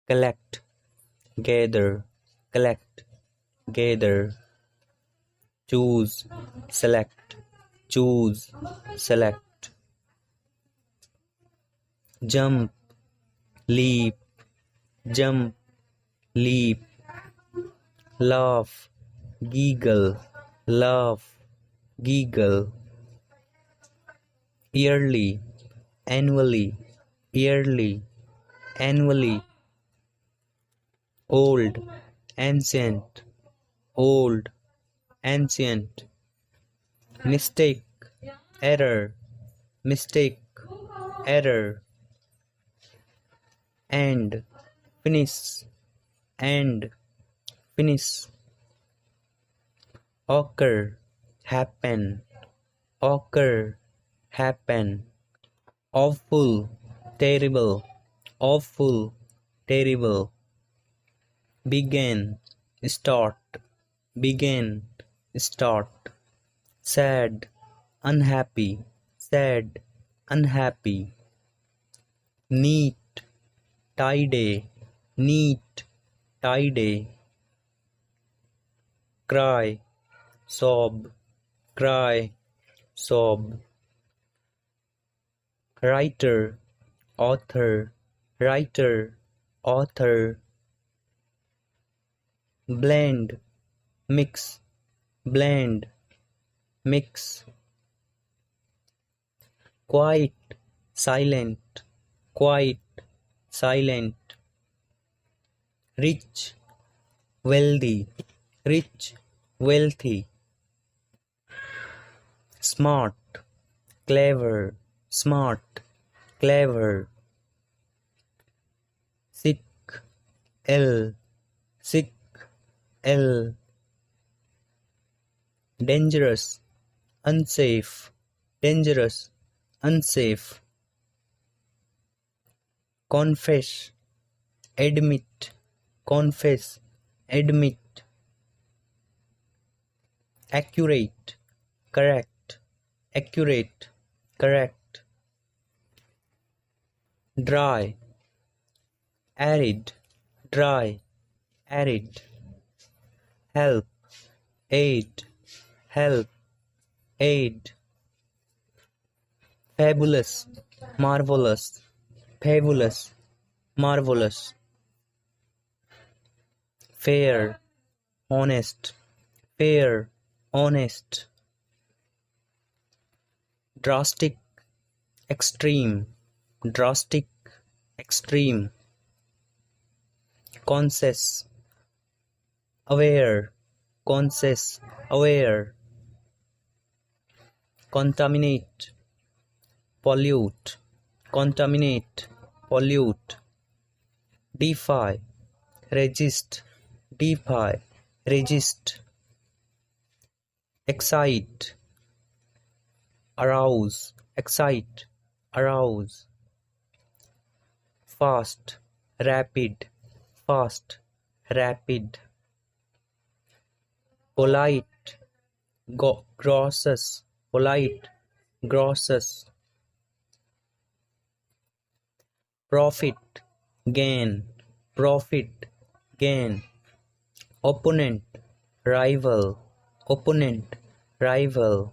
collect, gather, collect, gather, choose, select, choose, select, jump, leap, jump, leap, laugh, giggle, laugh, giggle, yearly, annually, yearly, annually, old, ancient, old, ancient, mistake, error, mistake, error, end, finish, end, finish, occur, happen, occur, happen, awful, terrible, awful, terrible, begin, start, begin, start, sad, unhappy, sad, unhappy, neat, tidy, neat, tidy, cry, sob, cry, sob, writer, author, writer, author, blend, mix, blend, mix, quiet, silent, quiet, silent, rich, wealthy, rich, wealthy, smart, clever, smart, clever, sick, ill, sick, ill, dangerous, unsafe, dangerous, unsafe, confess, admit, confess, admit, accurate, correct, accurate, correct, dry, arid, dry, arid, help, aid, help, aid, fabulous, marvelous, fabulous, marvelous, fair, honest, fair, honest, drastic, extreme, drastic, extreme, conscious, aware, conscious, aware, contaminate, pollute, contaminate, pollute, defy, resist, defy, resist, excite, arouse, excite, arouse, fast, rapid, fast, rapid, polite, grosses, polite, grosses, profit, gain, profit, gain, opponent, rival, opponent, rival,